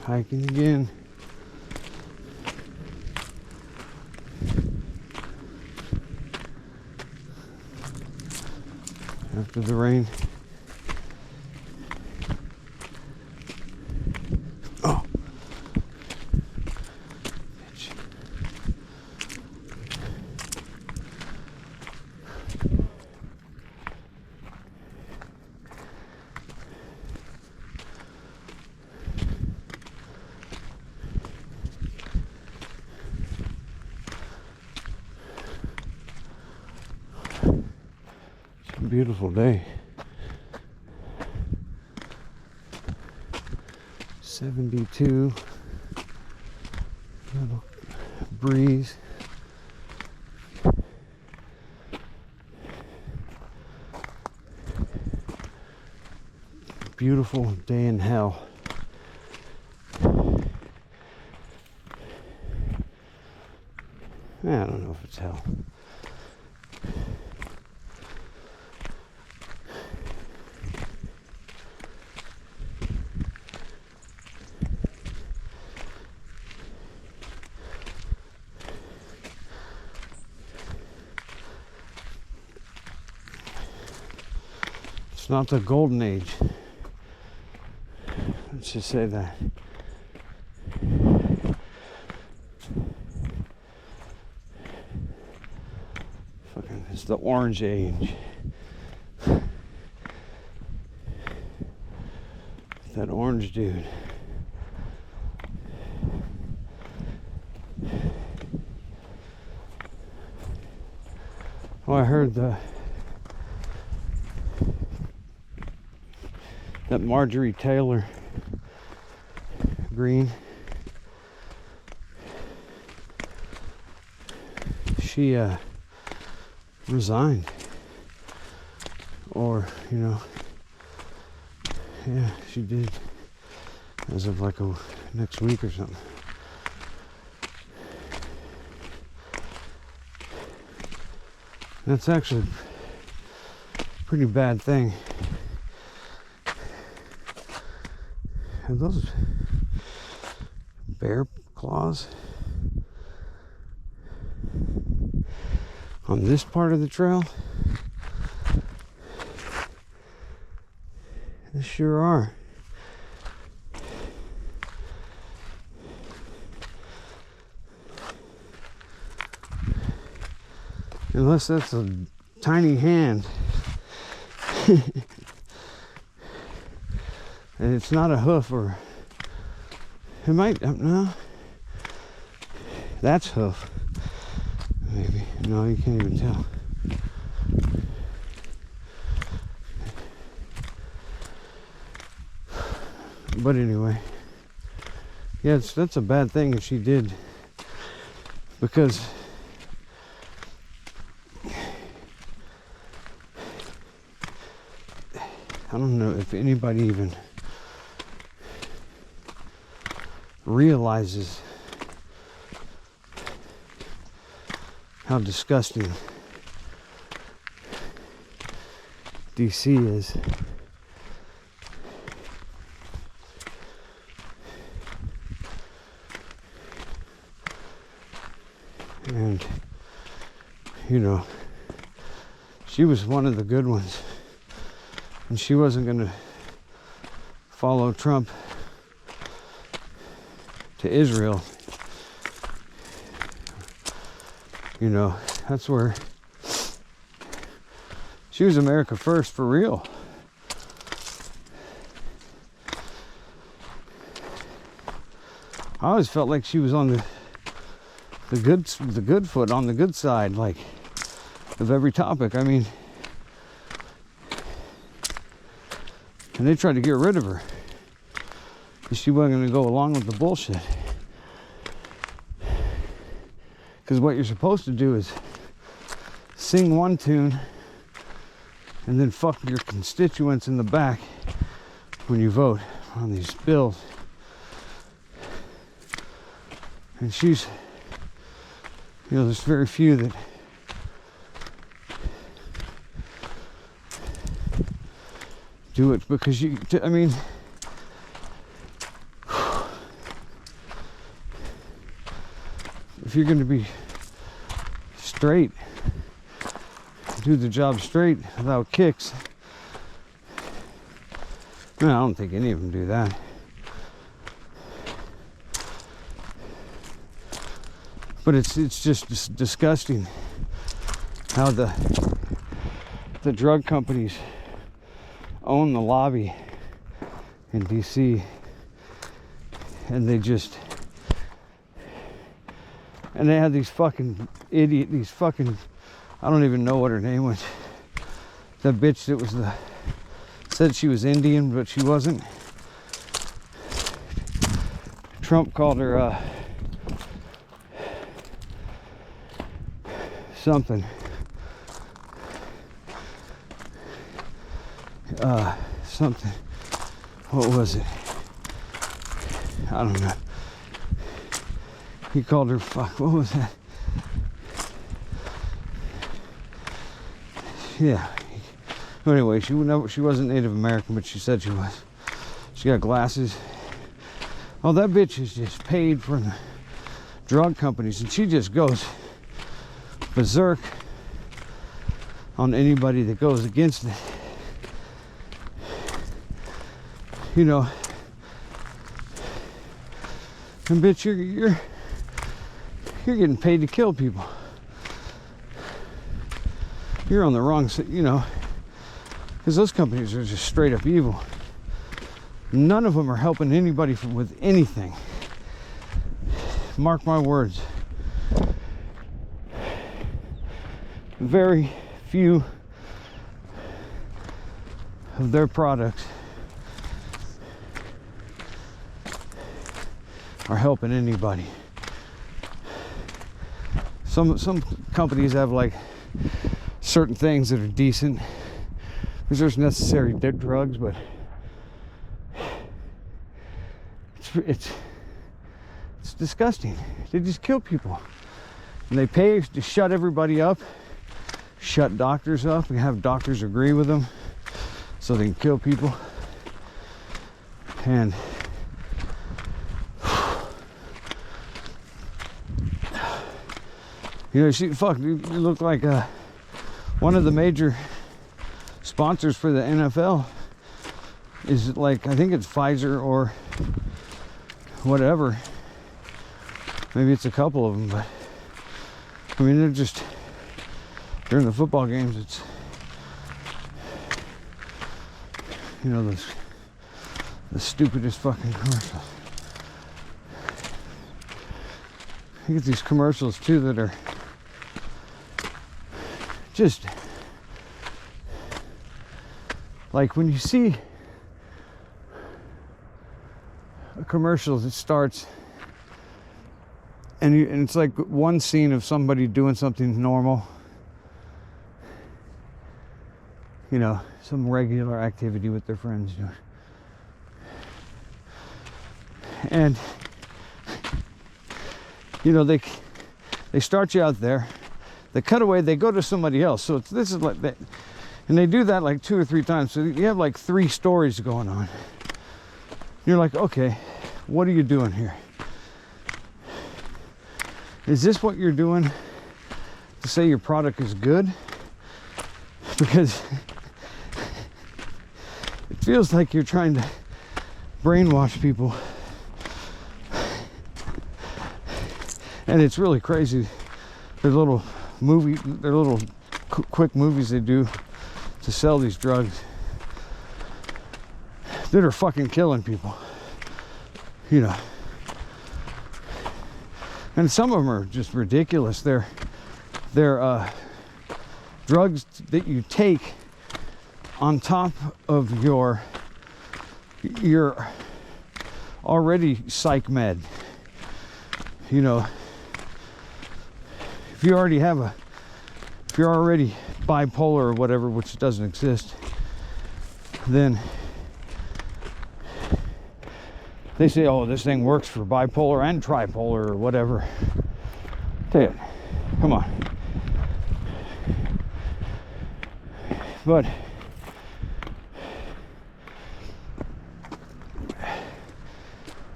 Hiking again. After the rain. Oh. Bitch. It's a beautiful day. 72. Little breeze. Beautiful day in hell. I don't know if it's hell. It's not the golden age. Let's just say that. Fucking, it's the orange age. That orange dude. Oh, I heard that Marjorie Taylor Greene, she resigned, or yeah, she did, as of like next week or something. That's actually a pretty bad thing. Are those bear claws on this part of the trail? They sure are. Unless that's a tiny hand. And it's not a hoof, or it might, no, that's hoof, maybe. No, you can't even tell. But anyway, yeah, that's a bad thing if she did, because I don't know if anybody even realizes how disgusting DC is. And she was one of the good ones, and she wasn't going to follow Trump to Israel. That's where she was America first for real. I always felt like she was on the good foot, on the good side, like, of every topic. I mean, and they tried to get rid of her because she wasn't going to go along with the bullshit. Because what you're supposed to do is sing one tune and then fuck your constituents in the back when you vote on these bills. And she's, there's very few that do it because you're going to be straight, do the job straight without kicks. No, I don't think any of them do that. But it's just disgusting how the drug companies own the lobby in DC, and they have these fucking I don't even know what her name was. That bitch that said she was Indian, but she wasn't. Trump called her something. Something. What was it? I don't know. He called her fuck. What was that? Yeah. Anyway, she wasn't Native American, but she said she was. She got glasses. Oh, that bitch is just paid from the drug companies, and she just goes berserk on anybody that goes against it. You know, and bitch, you're getting paid to kill people. You're on the wrong side, you know, because those companies are just straight up evil. None of them are helping anybody with anything. Mark my words. Very few of their products are helping anybody. Some companies have like certain things that are decent because there's necessary drugs, but it's disgusting. They just kill people, and they pay to shut everybody up, shut doctors up, and have doctors agree with them so they can kill people. And you know, you look like one of the major sponsors for the NFL is like, I think it's Pfizer or whatever. Maybe it's a couple of them, but I mean, they're just, during the football games, it's, you know, the stupidest fucking commercials. You get these commercials too that are just like, when you see a commercial that starts and it's like one scene of somebody doing something normal, you know, some regular activity with their friends doing, and you know, they start you out there, they cut away, they go to somebody else. So this is like that, and they do that like 2 or 3 times. So you have like 3 stories going on. You're like, okay, what are you doing here? Is this what you're doing to say your product is good? Because it feels like you're trying to brainwash people. And it's really crazy. Their little quick movies they do to sell these drugs that are fucking killing people, you know. And some of them are just ridiculous. They're drugs that you take on top of your already psych med, you know. If you're already bipolar or whatever, which doesn't exist, then they say, oh, this thing works for bipolar and tripolar or whatever. Take it. Come on. But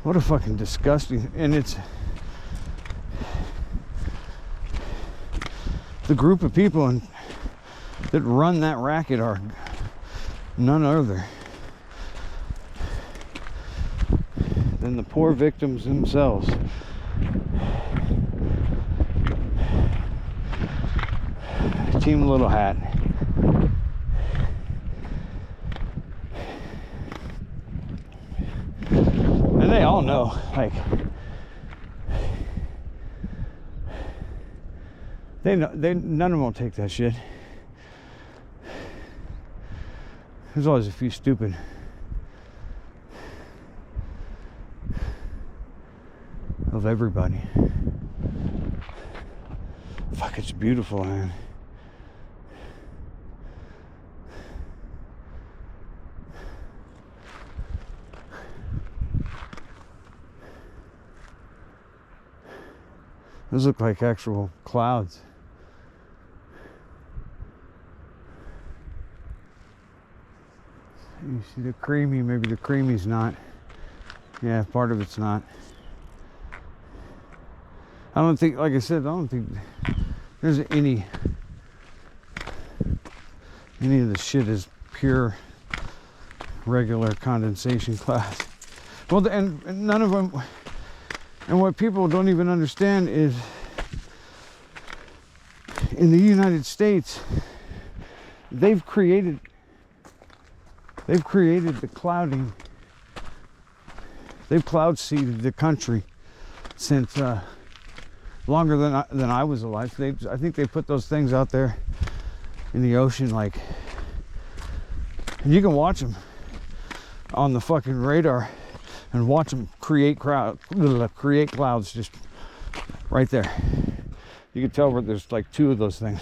what a fucking disgusting, and it's the group of people that run that racket are none other than the poor victims themselves. Team Little Hat. And they all know, like, they know, none of them will take that shit. There's always a few stupid. Of everybody. Fuck, it's beautiful, man. Those look like actual clouds. You see the creamy, maybe the creamy's not. Yeah, part of it's not. I don't think, like I said, I don't think there's any of the shit is pure regular condensation clouds. Well, and none of them. And what people don't even understand is in the United States, they've created the clouding. They've cloud seeded the country since longer than I was alive. I think they put those things out there in the ocean, like, and you can watch them on the fucking radar. And watch them create clouds just right there. You can tell where there's like two of those things.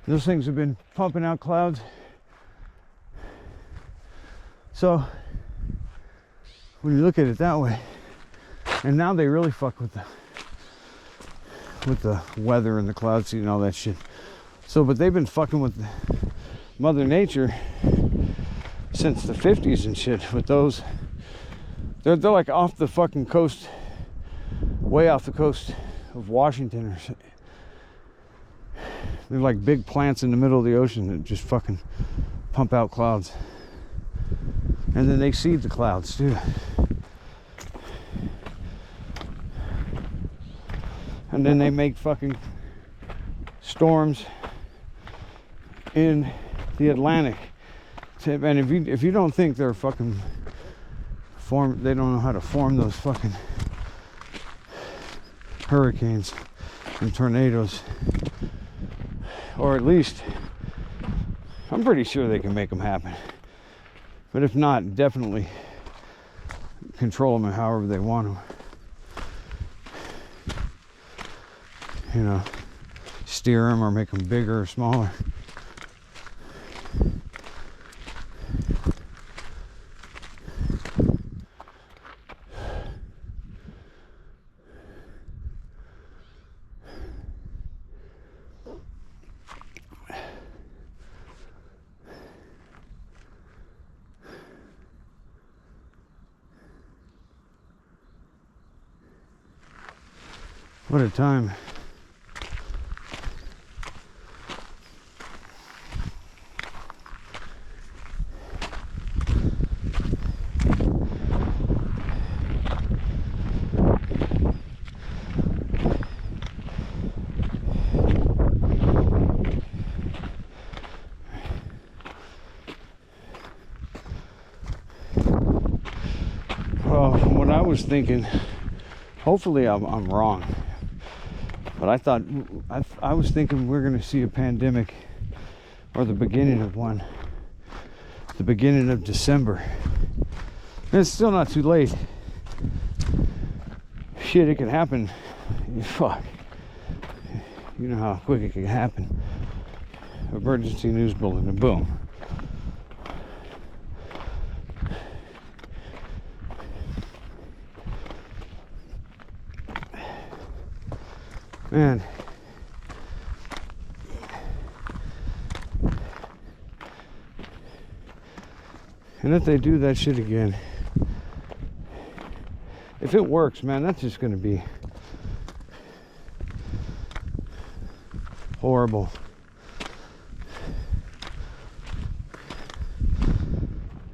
Those things have been pumping out clouds. So when you look at it that way, and now they really fuck with the weather and the cloud seed and all that shit. So, but they've been fucking with Mother Nature since the 50s and shit with those. They're like off the fucking coast, way off the coast of Washington or something. They're like big plants in the middle of the ocean that just fucking pump out clouds. And then they seed the clouds too. And then they make fucking storms in the Atlantic. And if you don't think they're fucking they don't know how to form those fucking hurricanes and tornadoes, or at least I'm pretty sure they can make them happen. But if not, definitely control them however they want them. You know, steer them or make them bigger or smaller. What a time. Well, what I was thinking, hopefully I'm wrong. But I was thinking we're going to see a pandemic, or the beginning of one, the beginning of December. And it's still not too late. Shit, it could happen. Fuck. You know how quick it can happen. Emergency news bulletin, and boom. Man, and if they do that shit again, if it works, man, that's just gonna be, horrible.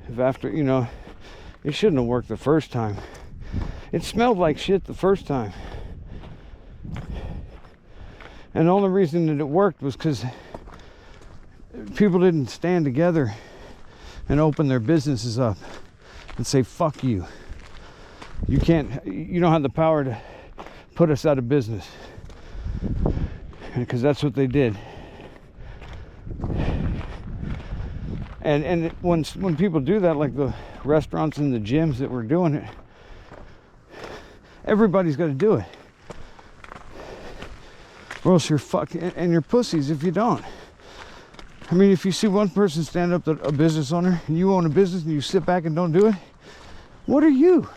If after, you know, it shouldn't have worked the first time. It smelled like shit the first time. And the only reason that it worked was because people didn't stand together and open their businesses up and say, fuck you. You don't have the power to put us out of business. Because that's what they did. And when people do that, like the restaurants and the gyms that were doing it, everybody's got to do it. Or else you're fucking, and you're pussies if you don't. I mean, if you see one person stand up to a business owner and you own a business and you sit back and don't do it, what are you?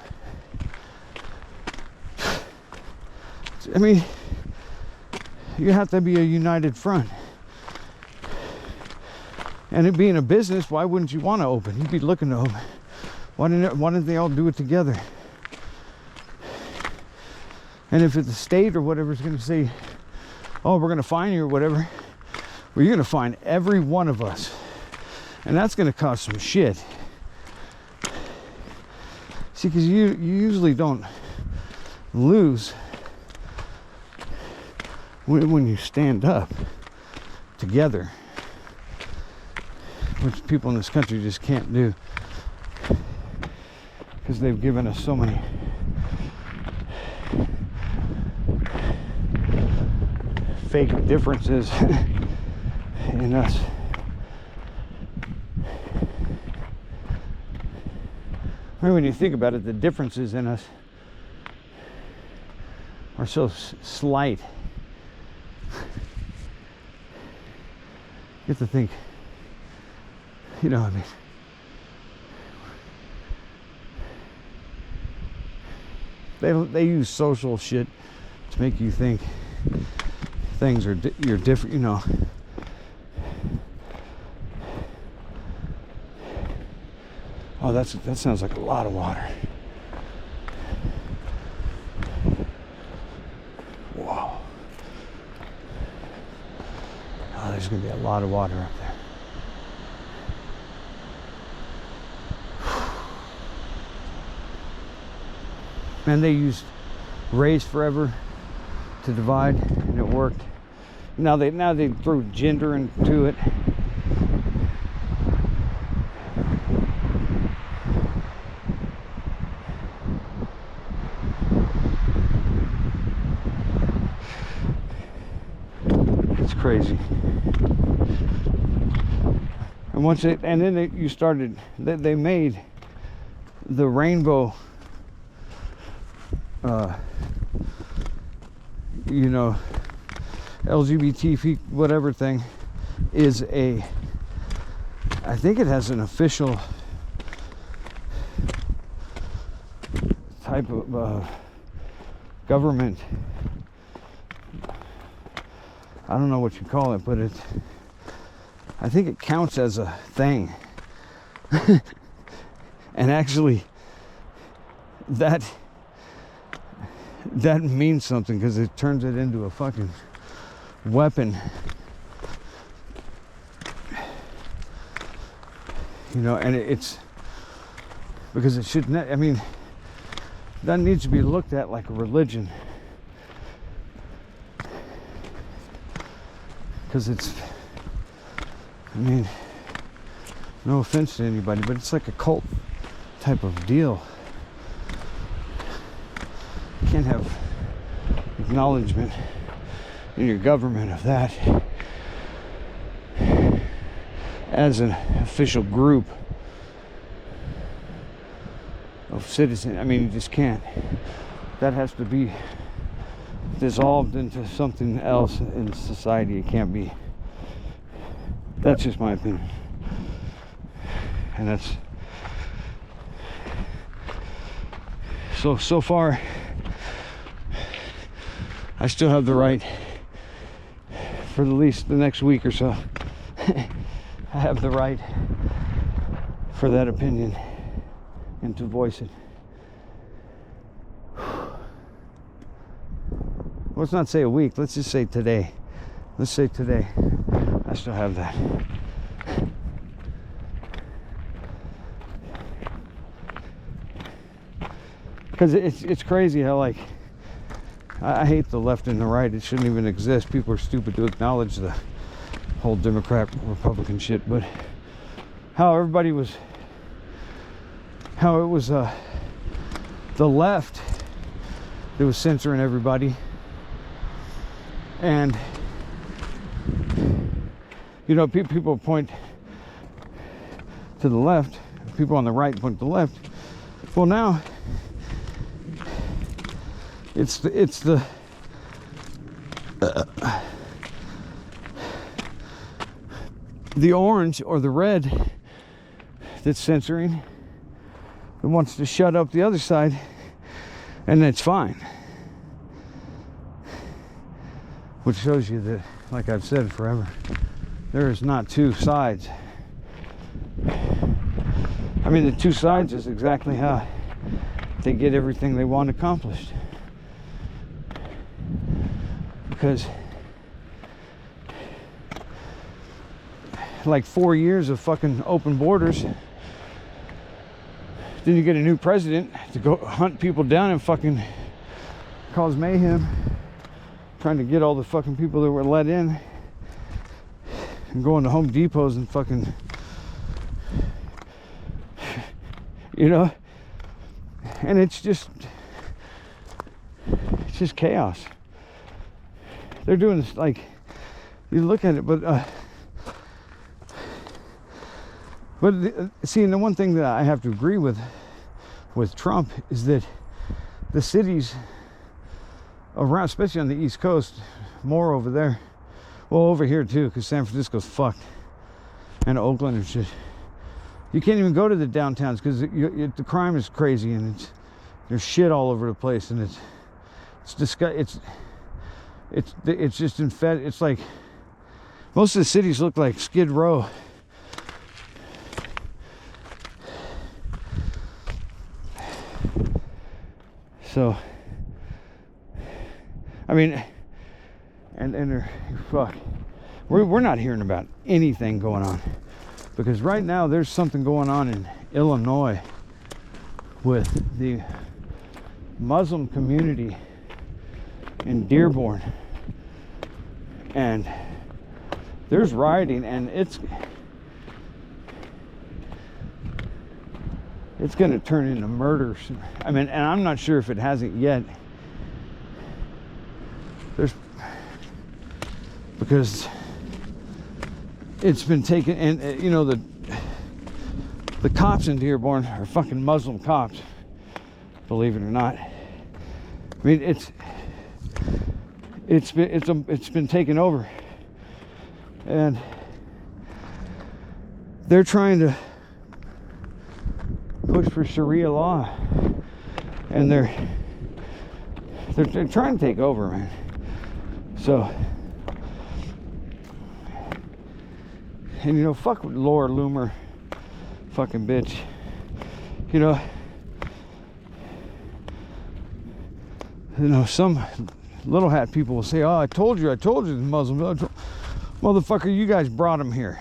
I mean, you have to be a united front. And it being a business, why wouldn't you want to open? You'd be looking to open. Why didn't they all do it together? And if it's the state or whatever is going to say, oh, we're going to fine you or whatever, well, you're going to fine every one of us. And that's going to cost some shit. See, because you usually don't lose when you stand up together, which people in this country just can't do because they've given us so many fake differences in us. I mean, when you think about it, the differences in us are so slight. You have to think, you know, I mean, they use social shit to make you think things are you're different, you know. Oh, that sounds like a lot of water. Whoa. Oh, there's gonna be a lot of water up there. Man, they used race forever to divide, and it worked. Now they throw gender into it. It's crazy. And then they made the rainbow, you know, LGBT whatever thing is I think it has an official type of government. I don't know what you call it, but I think it counts as a thing. And actually that means something, because it turns it into a fucking weapon. You know, and it's because it should not, I mean, that needs to be looked at like a religion. Because it's, I mean, no offense to anybody, but it's like a cult type of deal. You can't have acknowledgement in your government of that as an official group of citizens. I mean, you just can't. That has to be dissolved into something else in society. It can't be. That's just my opinion. And that's so far I still have the right for at least the next week or so. I have the right for that opinion and to voice it. Let's not say a week, let's just say today. Let's say today. I still have that. Because it's crazy how, like, I hate the left and the right. It shouldn't even exist. People are stupid to acknowledge the whole Democrat Republican shit. But how it was the left that was censoring everybody, and you know, people point to the left, people on the right point to the left. Well, now it's the orange or the red that's censoring, that wants to shut up the other side, and that's fine. Which shows you that, like I've said forever, there is not two sides. I mean, the two sides is exactly how they get everything they want accomplished. Because like 4 years of fucking open borders, then you get a new president to go hunt people down and fucking cause mayhem, trying to get all the fucking people that were let in and going to Home Depots and fucking, you know, and it's just chaos. They're doing this, like, you look at it, but see, and the one thing that I have to agree with Trump is that the cities around, especially on the East Coast, more over there, well, over here too, because San Francisco's fucked, and Oakland and shit. You can't even go to the downtowns because the crime is crazy, and there's shit all over the place, and it's just infested. It's like most of the cities look like Skid Row. So, I mean, and they're, fuck, we're not hearing about anything going on, because right now there's something going on in Illinois with the Muslim community in Dearborn, and there's rioting, and it's going to turn into murder. I mean, and I'm not sure if it hasn't yet. Because it's been taken, and you know, the cops in Dearborn are fucking Muslim cops, believe it or not. I mean, it's been taken over, and they're trying to push for Sharia law, and they're trying to take over, man. So, and you know, fuck with Laura Loomer, fucking bitch. You know, some little hat people will say, "Oh, I told you, the Muslim motherfucker, you guys brought him here."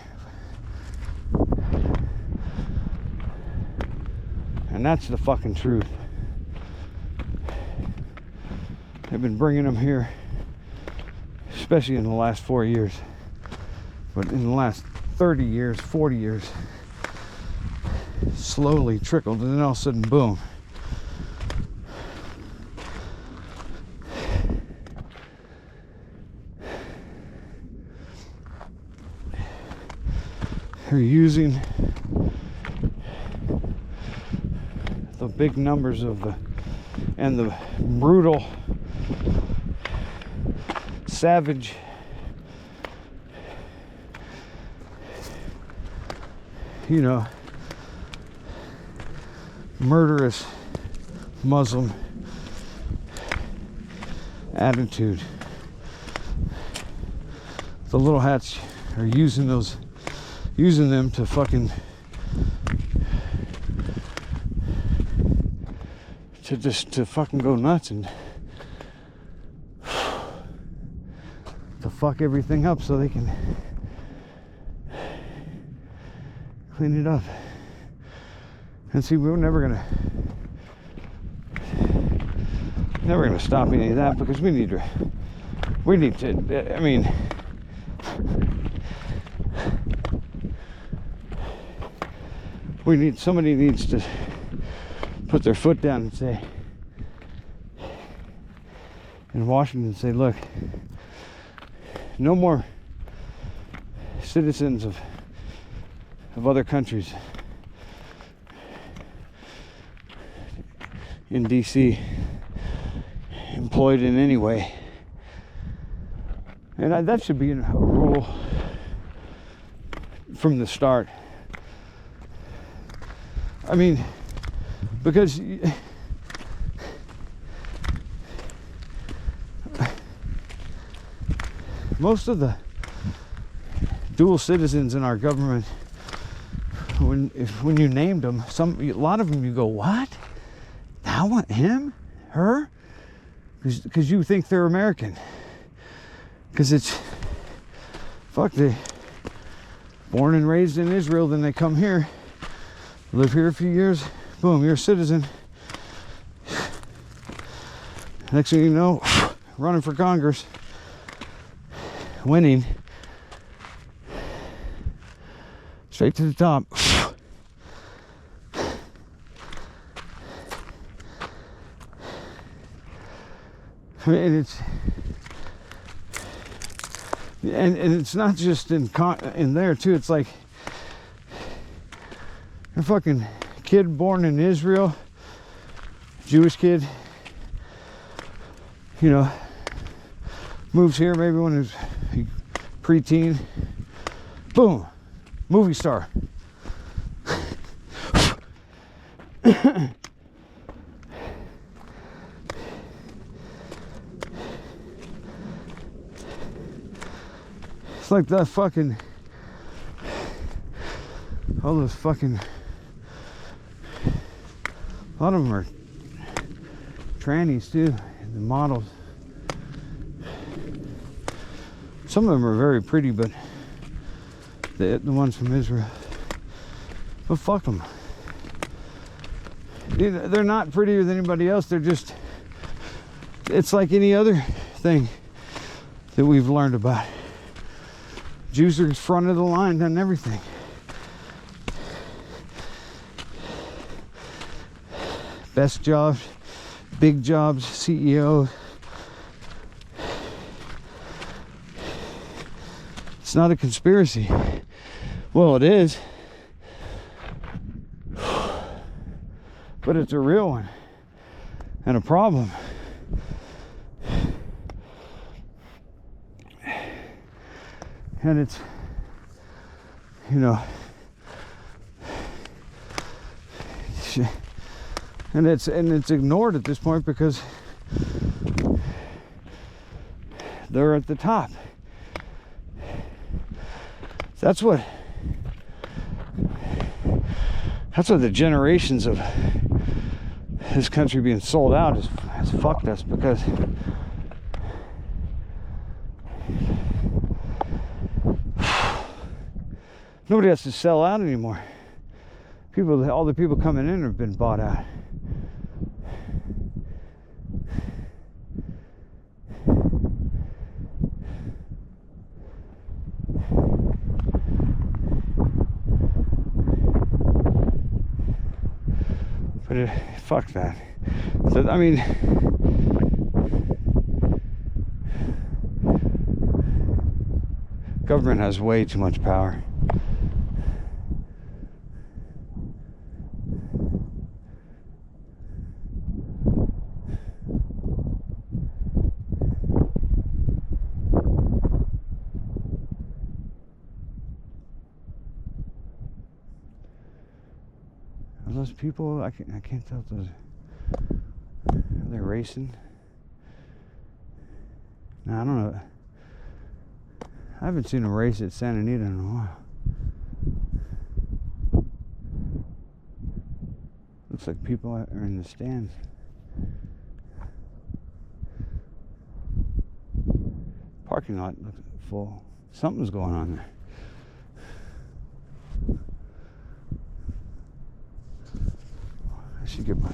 And that's the fucking truth. They've been bringing them here, especially in the last 4 years. But in the last 30 years, 40 years, slowly trickled, and then all of a sudden, boom. They're using the big numbers and the brutal, savage, you know, murderous Muslim attitude. The little hats are using them to fucking, to fucking go nuts, and to fuck everything up so they can clean it up. And see, we're never gonna stop any of that, because we need to, I mean, somebody needs to put their foot down and say, in Washington, say, look, no more citizens of other countries in DC employed in any way. And that should be a rule from the start. I mean, because most of the dual citizens in our government, when you named them, a lot of them, you go, what? I want him, her, because you think they're American. Because it's, fuck, they born and raised in Israel, then they come here, live here a few years, boom, you're a citizen. Next thing you know, running for Congress, winning, straight to the top. I mean, it's not just in there too. It's like a fucking kid born in Israel, Jewish kid, you know, moves here maybe when he's preteen, boom, movie star. It's like that fucking, all those fucking, a lot of them are trannies too, the models. Some of them are very pretty, but the ones from Israel, but fuck them. They're not prettier than anybody else. They're just, it's like any other thing that we've learned about. Jews are front of the line on everything. Best jobs, big jobs, CEO. It's not a conspiracy. Well, it is. But it's a real one. And a problem. And it's, you know, and it's ignored at this point because they're at the top. That's what the generations of this country being sold out has fucked us, because nobody has to sell out anymore. All the people coming in have been bought out. But fuck that. So, I mean, government has way too much power. Those people, I can't tell if those, are they racing? No, I don't know. I haven't seen them race at Santa Anita in a while. Looks like people are in the stands. parking lot full. Something's going on there. I should get my...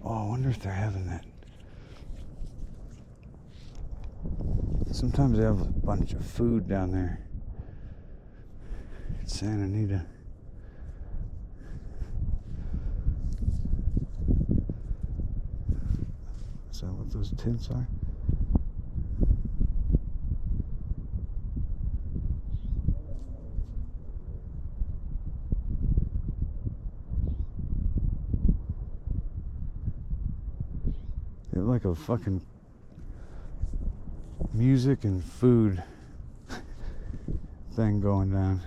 Oh, I wonder if they're having that. Sometimes they have a bunch of food down there in Santa Anita. Is that what those tents are? They have like a fucking music and food thing going down.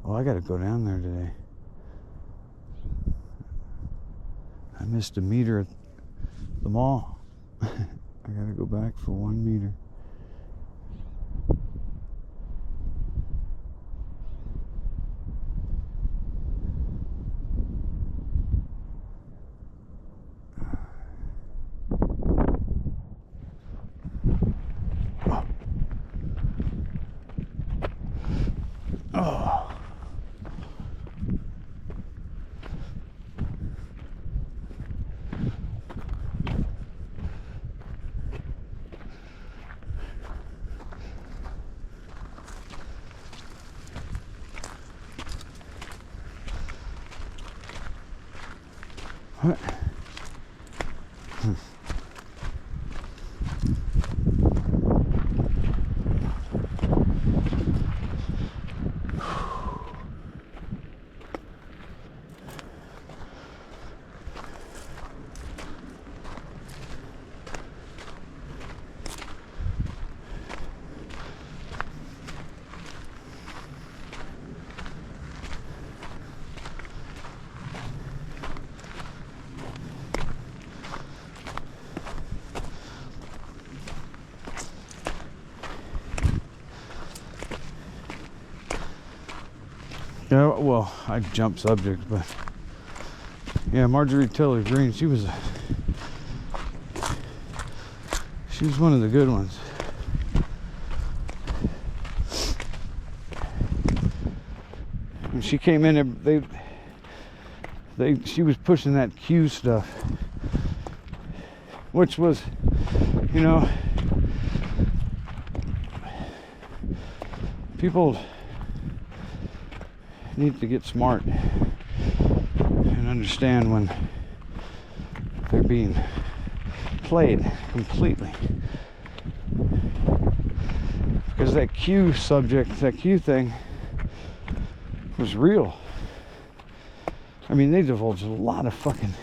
Oh, I gotta go down there today. I missed a meter at the mall. I gotta go back for 1 meter. Oh. What? Yeah, well, I jumped subject, but yeah, Marjorie Taylor Greene, she was one of the good ones. When she came in, she was pushing that Q stuff, which was, you know, people need to get smart and understand when they're being played completely, because that Q subject, that Q thing was real. I mean, they divulged a lot of fucking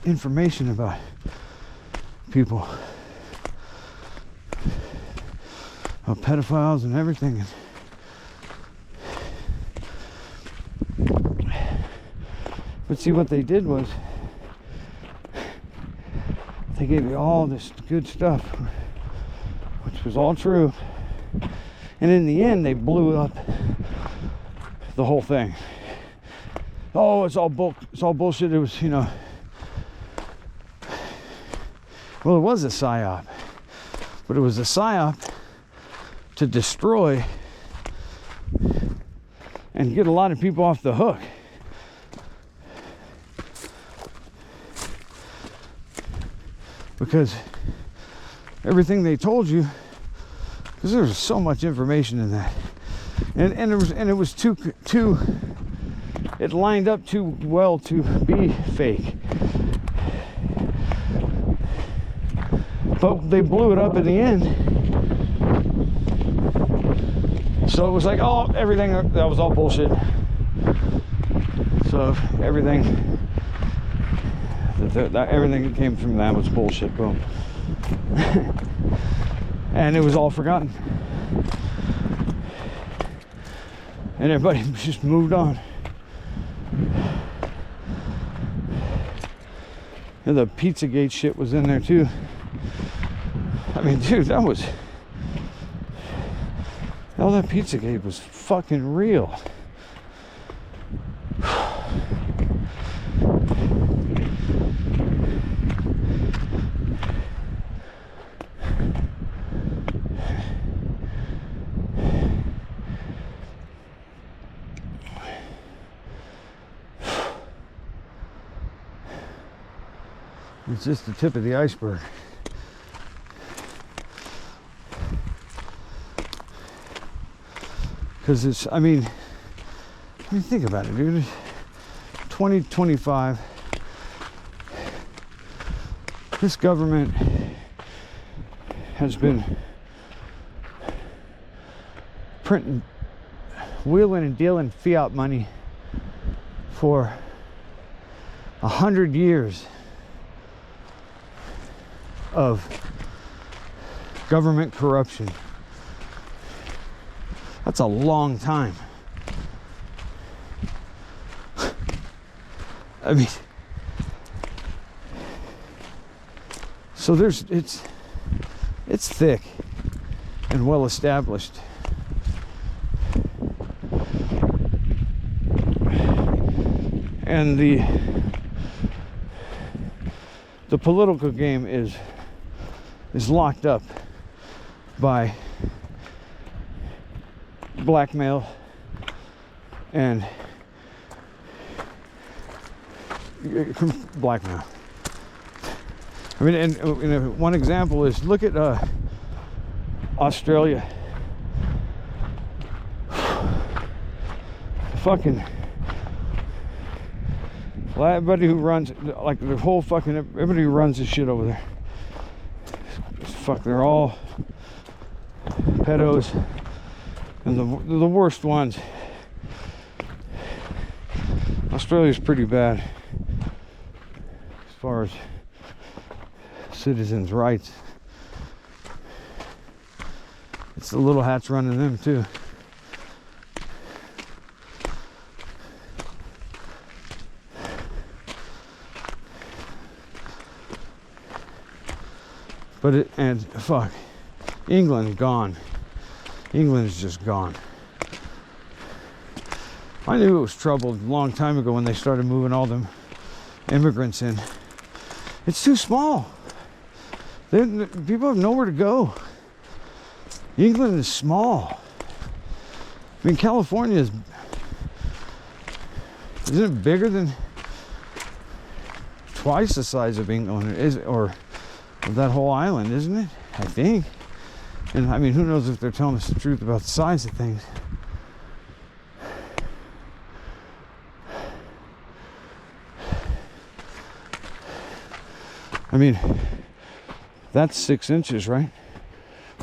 information about people, about pedophiles and everything. see, what they did was they gave you all this good stuff, which was all true, and in the end they blew up the whole thing. Oh, it's all bullshit. It was, you know, well, it was a psyop, but it was a psyop to destroy and get a lot of people off the hook. Because everything they told you, because there was so much information in that, and it was too it lined up too well to be fake. But they blew it up in the end. So it was like, oh, everything that was all bullshit. So everything everything that came from that was bullshit. Boom. And it was all forgotten. And everybody just moved on. And the Pizzagate shit was in there too. I mean, dude, all that Pizzagate was fucking real. It's just the tip of the iceberg. Because it's, I mean, think about it, dude. 2025, this government has been printing, wheeling and dealing fiat money for 100 years of government corruption. That's a long time. I mean, so it's thick and well established. And the political game is locked up by blackmail and blackmail. I mean, and one example is, look at Australia. Fucking, well, everybody who runs, like the whole fucking, everybody who runs this shit over there, fuck, they're all pedos, and the worst ones. Australia's pretty bad as far as citizens' rights. It's the little hats running them too. But fuck, England gone. England is just gone. I knew it was troubled a long time ago when they started moving all them immigrants in. It's too small. People have nowhere to go. England is small. I mean, California isn't it bigger than twice the size of England, or that whole island, isn't it? I think. And I mean, who knows if they're telling us the truth about the size of things. I mean, that's 6 inches, right?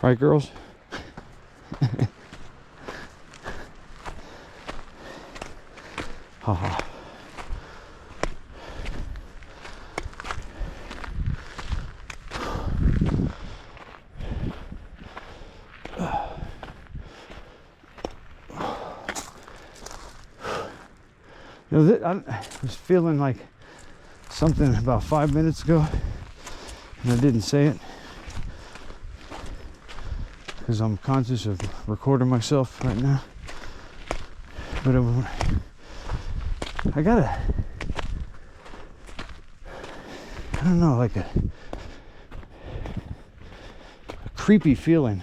Right, girls? Haha. You know, I was feeling like something about 5 minutes ago, and I didn't say it because I'm conscious of recording myself right now. But I got I don't know, like a creepy feeling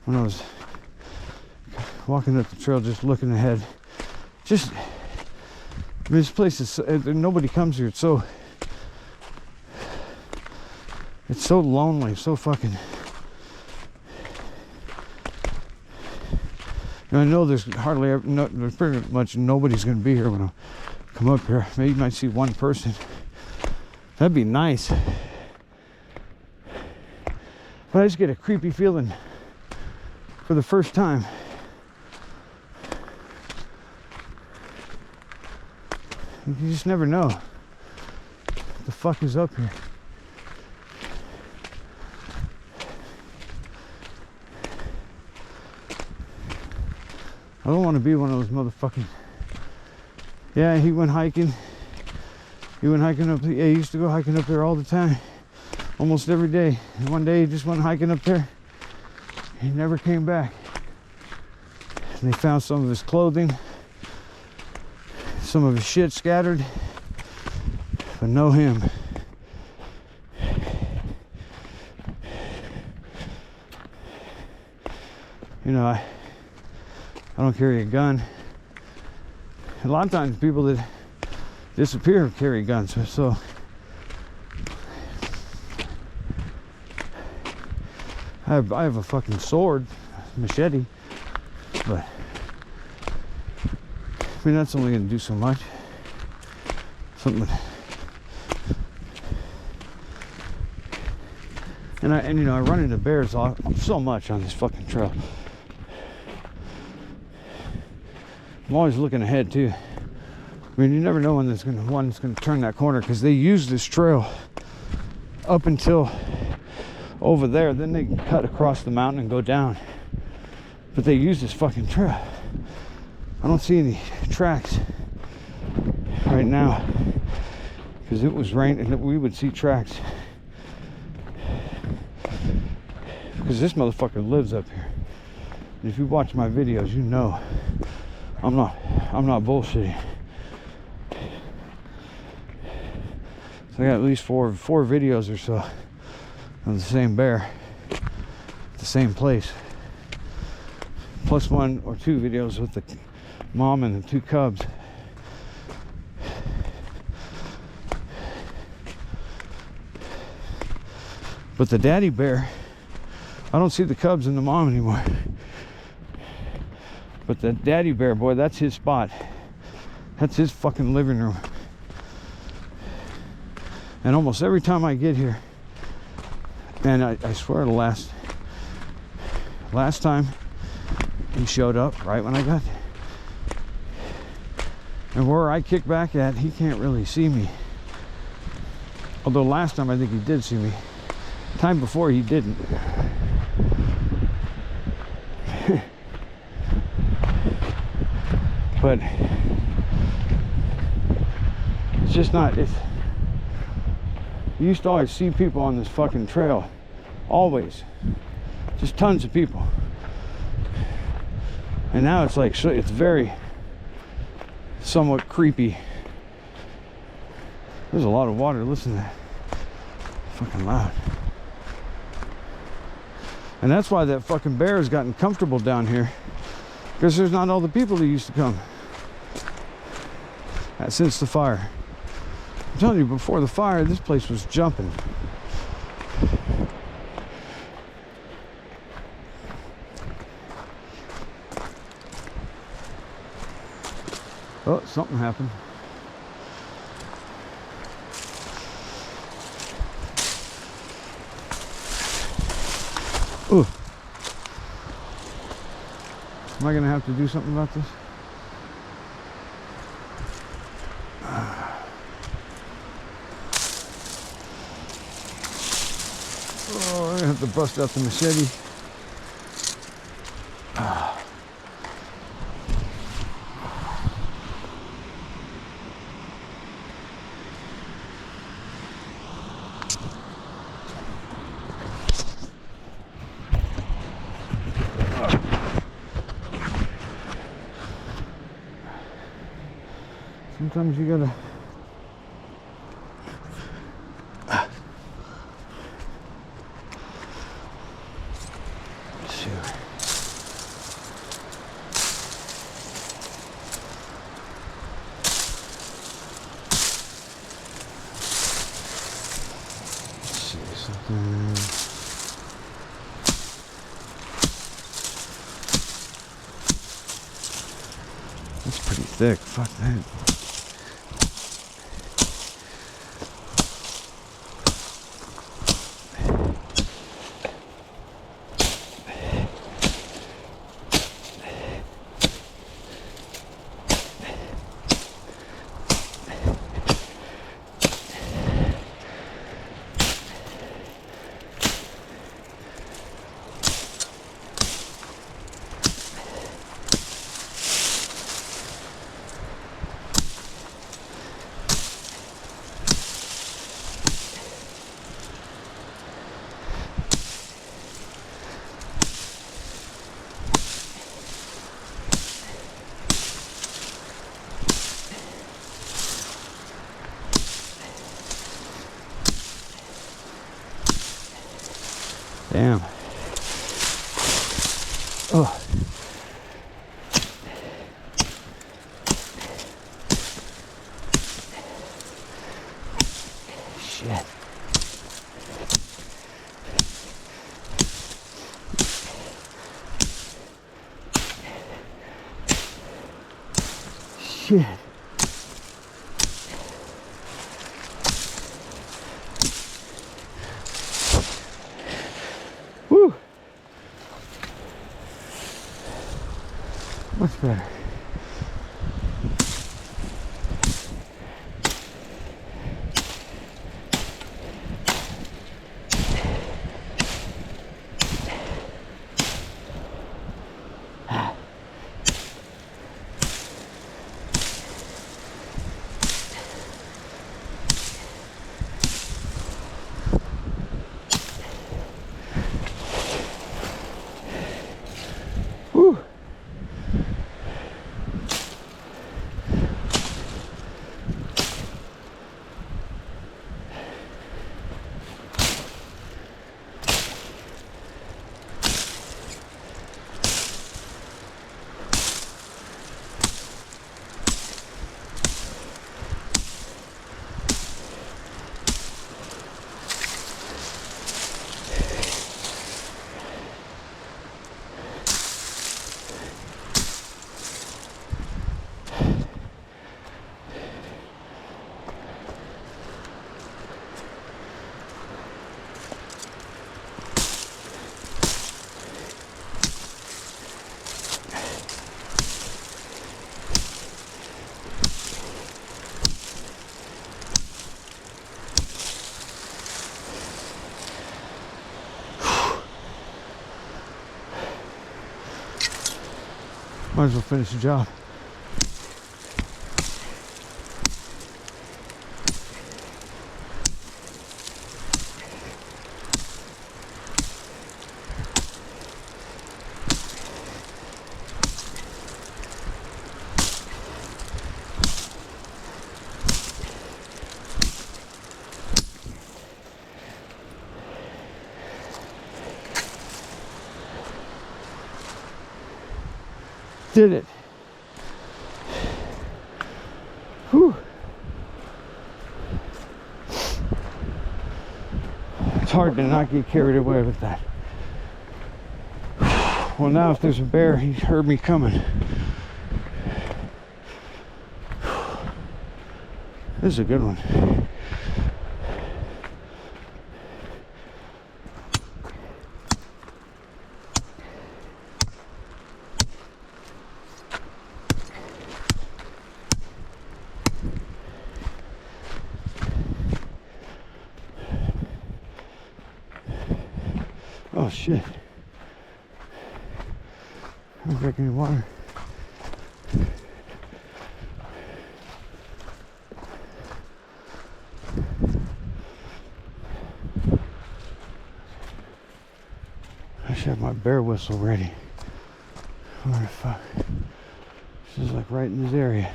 when I was walking up the trail, just looking ahead. Just, I mean, this place is, nobody comes here. It's so lonely, so fucking. And I know there's hardly ever, there's pretty much nobody's gonna be here when I come up here. Maybe you might see one person. That'd be nice. But I just get a creepy feeling for the first time. You just never know what the fuck is up here. I don't want to be one of those motherfucking. Yeah, he went hiking. He went hiking up. Yeah, he used to go hiking up there all the time, almost every day. And one day he just went hiking up there. He never came back. And they found some of his clothing, some of his shit scattered, but no him. You know, I don't carry a gun. A lot of times people that disappear carry guns, so I have a fucking sword, machete, but I mean that's only gonna do so much. Something, and you know I run into bears so much on this fucking trail. I'm always looking ahead too. I mean, you never know when one's gonna turn that corner, because they use this trail up until over there, then they cut across the mountain and go down. But they use this fucking trail. I don't see any tracks right now, because it was raining. We would see tracks because this motherfucker lives up here. And if you watch my videos, you know I'm not bullshitting. So I got at least four videos or so of the same bear at the same place, plus 1 or 2 videos with the mom and the 2 cubs. But the daddy bear, I don't see the cubs and the mom anymore. But the daddy bear, boy, that's his spot. That's his fucking living room. And almost every time I get here, and I swear the last time he showed up right when I got there. And where I kick back at, he can't really see me. Although last time I think he did see me. The time before he didn't. But it's just not, you used to always see people on this fucking trail. Always. Just tons of people. And now it's like, it's very somewhat creepy. There's a lot of water, listen to that. Fucking loud. And that's why that fucking bear has gotten comfortable down here, because there's not all the people that used to come since the fire. I'm telling you, before the fire, this place was jumping. Oh, something happened. Ooh. Am I gonna have to do something about this? Oh, I'm gonna have to bust out the machete. sometimes you gotta that's pretty thick. Fuck that. Damn. Oh. Shit. Shit. Woo. Much better. Woo. Might as well finish the job. Did it. Whew. It's hard to not get carried away with that. Well, now if there's a bear, he's heard me coming. This is a good one. Oh shit. I'm drinking any water. I should have my bear whistle ready. Where the fuck? This is like right in this area.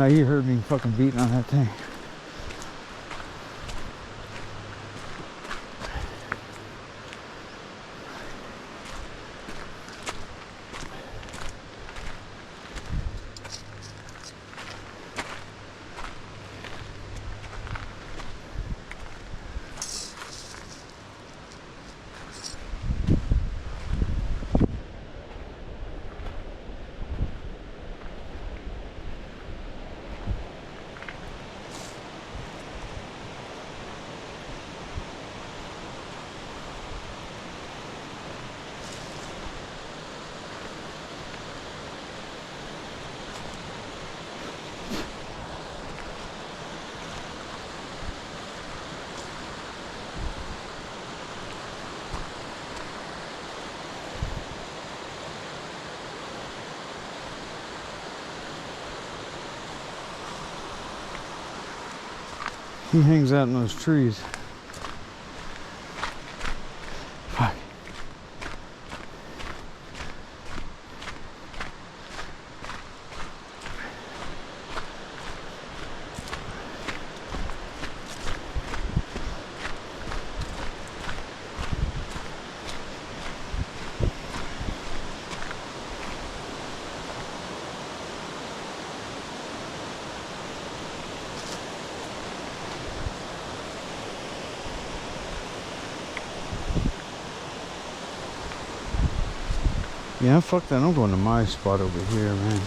Yeah, you heard me fucking beating on that thing. He hangs out in those trees. Fuck. Yeah, fuck that. I'm going to my spot over here, man.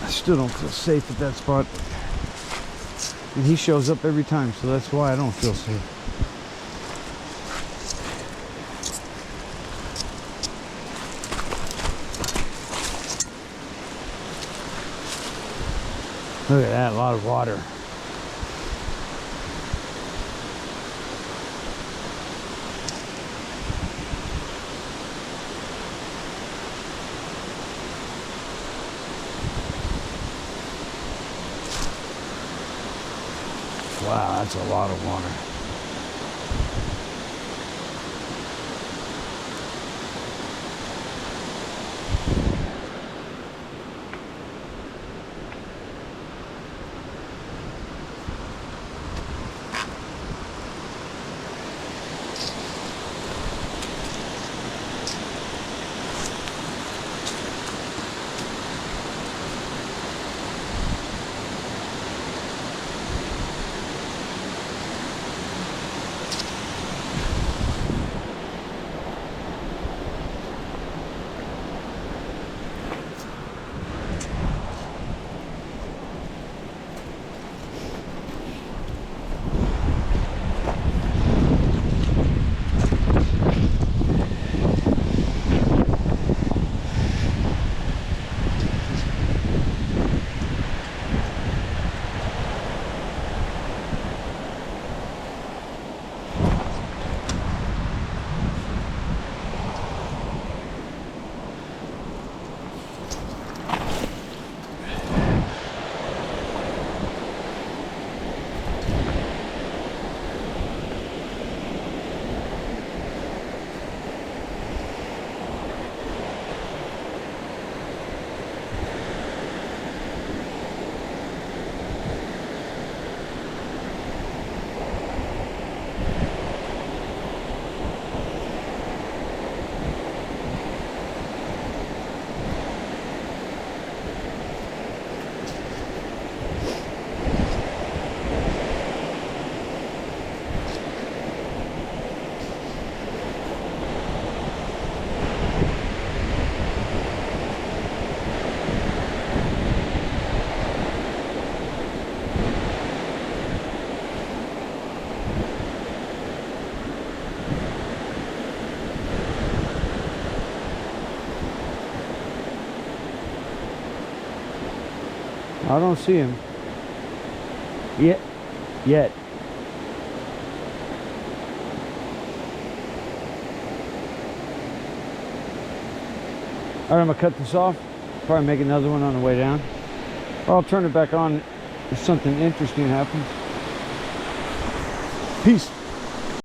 I still don't feel safe at that spot. And he shows up every time, so that's why I don't feel safe. Look at that, a lot of water. Wow, that's a lot of water. I don't see him. Yet. All right, I'm gonna cut this off. Probably make another one on the way down. Or I'll turn it back on if something interesting happens. Peace.